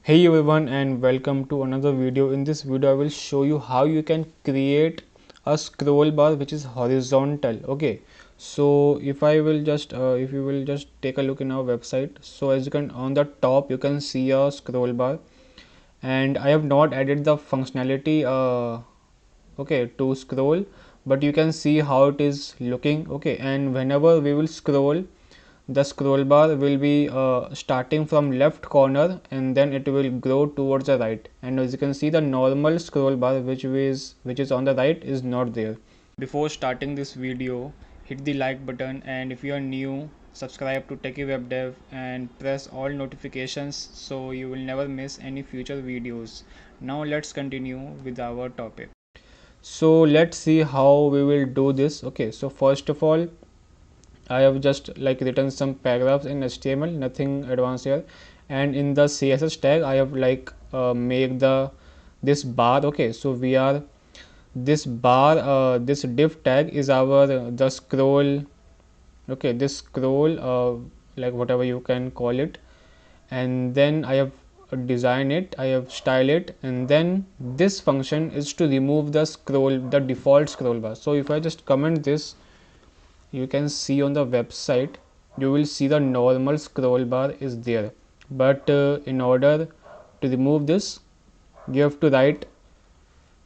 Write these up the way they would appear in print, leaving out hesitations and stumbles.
Hey everyone, and welcome to another video. In this video I will show you how you can create a scroll bar which is horizontal. Okay, so if you will just take a look in our website, so as you can on the top you can see a scroll bar, and I have not added the functionality okay, to scroll, but you can see how it is looking. Okay, and whenever we will scroll, the scroll bar will be starting from left corner and then it will grow towards the right, and as you can see the normal scroll bar which is on the right is not there. Before starting this video, hit the like button, and if you are new, subscribe to Techie Web Dev and press all notifications so you will never miss any future videos. Now let's continue with our topic. So let's see how we will do this. Okay, so first of all I have just written some paragraphs in HTML, nothing advanced here, and in the CSS tag I have make this bar. Okay, so we are this bar this div tag is our the scroll. Okay, this scroll whatever you can call it, and then I have design it, I have style it, and then this function is to remove the default scroll bar. So if I just comment this, you can see on the website you will see the normal scroll bar is there, but in order to remove this you have to write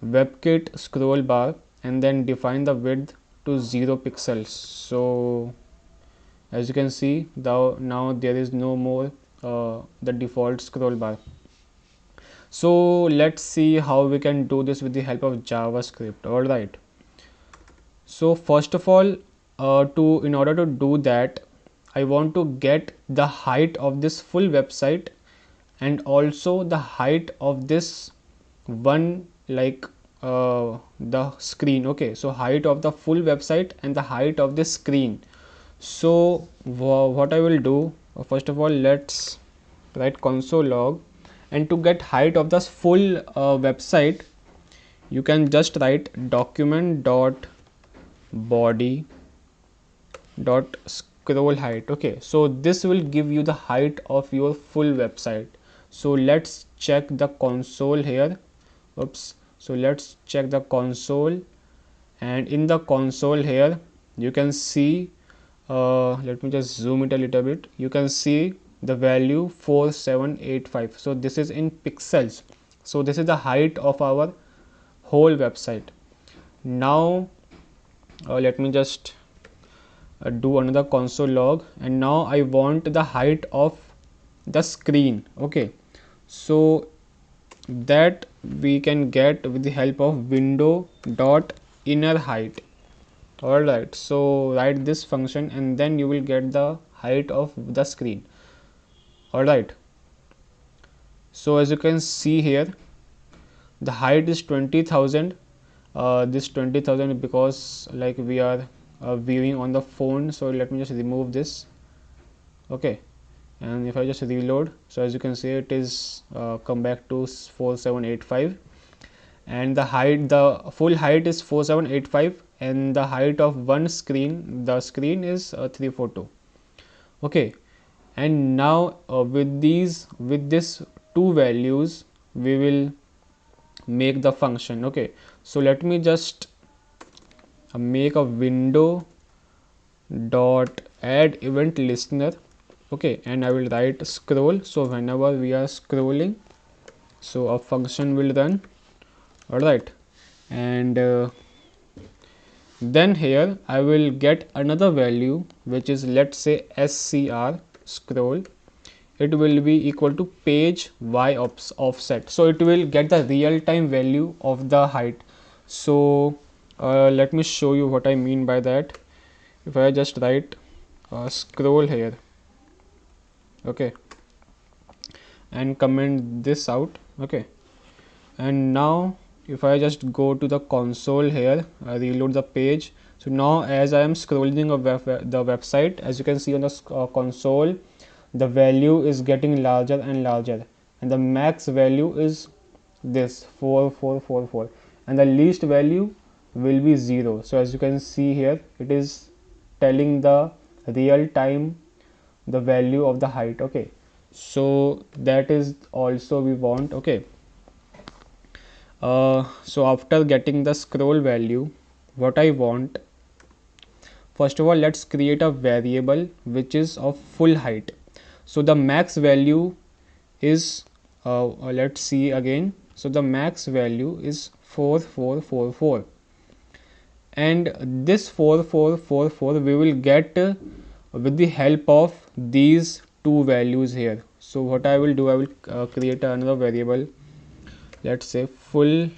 webkit scroll bar and then define the width to 0 pixels. So as you can see now there is no more the default scroll bar. So let's see how we can do this with the help of JavaScript. Alright, so first of all, in order to do that, I want to get the height of this full website and also the height of this one the screen. Okay, so height of the full website and the height of this screen. So what I will do, first of all let's write console log, and to get height of the full website you can just write document dot body dot scroll height. Okay, so this will give you the height of your full website. So let's check the console here. Oops, so let's check the console, and in the console here you can see let me just zoom it a little bit. You can see the value 4785. So this is in pixels. So this is the height of our whole website. Now let me just do another console log, and now I want the height of the screen. Okay, so that we can get with the help of window dot inner height. Alright, so write this function and then you will get the height of the screen. Alright, so as you can see here the height is 20,000. This 20,000 because we are viewing on the phone, so let me just remove this. Okay, and if I just reload, so as you can see it is come back to 4785, and the full height is 4785, and the height of the screen is 342. Okay, and now with this two values we will make the function. Okay, so let me just make a window dot add event listener. Okay, and I will write scroll, so whenever we are scrolling, so a function will run. Alright, and then here I will get another value which is, let's say, scr scroll. It will be equal to page y offset, so it will get the real time value of the height. So let me show you what I mean by that. If I just write scroll here, okay, and comment this out. Okay, and now if I just go to the console here, reload the page. So now as I am scrolling the website, as you can see on the console, the value is getting larger and larger, and the max value is this 4444, and the least value will be 0. So as you can see here, it is telling the real time the value of the height. Okay, So that is also we want. Okay, so after getting the scroll value, what I want, first of all, let's create a variable which is of full height. So the max value is let's see again. So the max value is 4444, and this 4444 we will get with the help of these two values here. So what I will do, I will create another variable, let's say full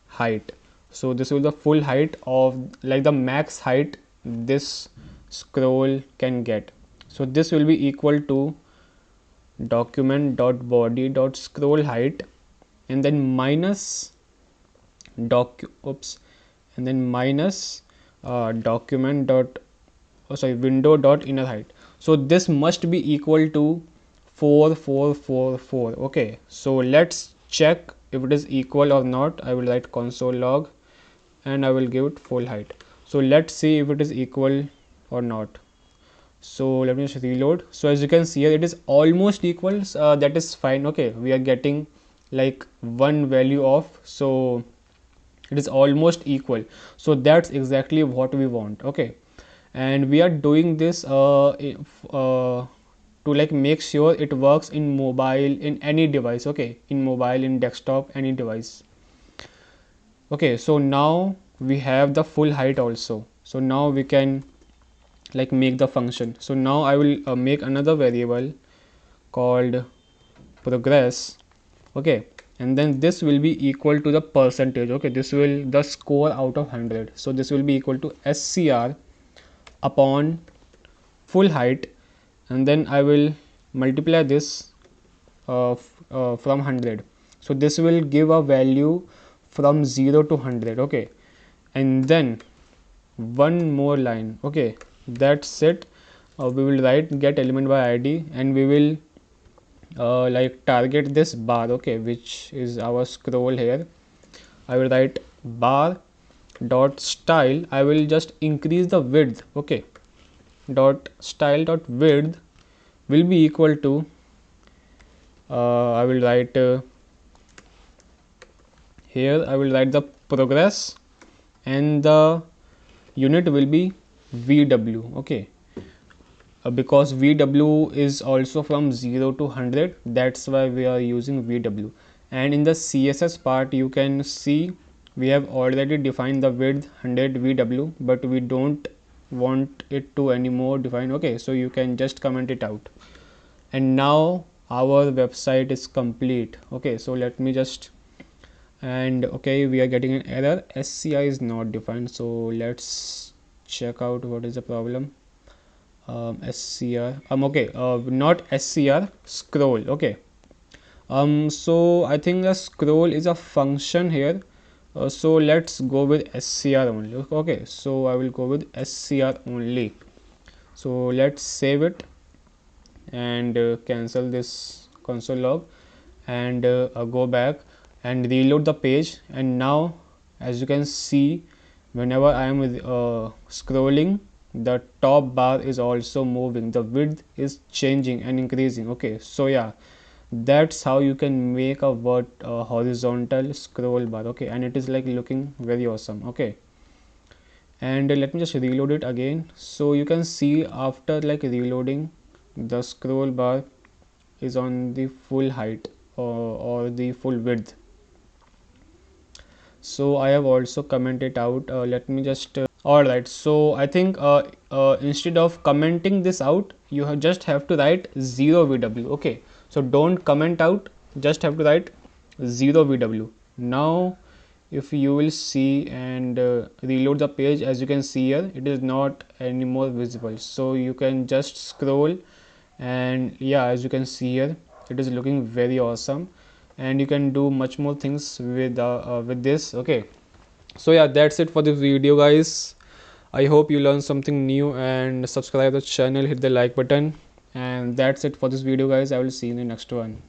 height. So this will be the full height of, like, the max height this scroll can get. So this will be equal to document.body.scroll height, and then minus document dot, window dot inner height. So this must be equal to 4444. Okay, so let's check if it is equal or not. I will write console log and I will give it full height. So let's see if it is equal or not. So let me just reload. So as you can see here, it is almost equal. That is fine. Okay, we are getting like one value off, so it is almost equal. So that's exactly what we want. Okay, and we are doing this to like make sure it works in mobile, in any device. Okay, in mobile, in desktop, any device. Okay, so now we have the full height also. So now we can like make the function. So now I will make another variable called progress. Okay, and then this will be equal to the percentage. Okay, this will the score out of 100. So this will be equal to scr upon full height, and then I will multiply this from 100. So this will give a value from 0 to 100. Okay, and then one more line. Okay, that's it. We will write get element by id, and we will like target this bar. Okay, which is our scroll here. I will write bar dot style. I will just increase the width. Okay, dot style dot width will be equal to I will write here I will write the progress, and the unit will be VW. Okay, because VW is also from 0 to 100, that's why we are using VW. And in the CSS part you can see we have already defined the width 100 VW, but we don't want it to anymore define. Okay, so you can just comment it out, and now our website is complete. Okay, so let me just, and okay, we are getting an error, SCI is not defined. So let's check out what is the problem. SCR okay, not SCR, scroll. Okay, so I think the scroll is a function here, so let's go with SCR only. Okay, so I will go with SCR only. So let's save it and cancel this console log, and go back and reload the page. And now as you can see, whenever I am scrolling, the top bar is also moving, the width is changing and increasing. Okay, so yeah, that's how you can make a horizontal scroll bar. Okay, and it is like looking very awesome. Okay, and let me just reload it again. So you can see after like reloading, the scroll bar is on the full height or the full width. So I have also commented out. Let me just alright, so I think instead of commenting this out, you just have to write 0 VW. Okay, so don't comment out, just have to write 0 VW. Now if you will see and reload the page, as you can see here, it is not anymore visible. So you can just scroll, and yeah, as you can see here, it is looking very awesome, and you can do much more things with this. Okay, so yeah, that's it for the video, guys. I hope you learned something new, and subscribe the channel, hit the like button, and that's it for this video, guys. I will see you in the next one.